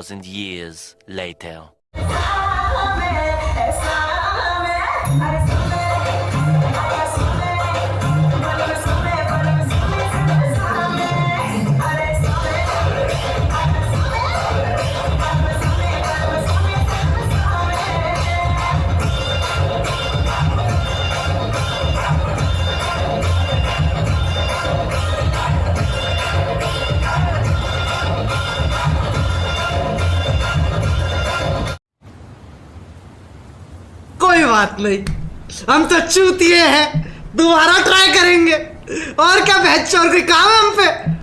2,000 years later. कोई बात नहीं, हम तो चूतिए हैं, दोबारा ट्राई करेंगे। और क्या, बहस, और कोई काम है हम पे?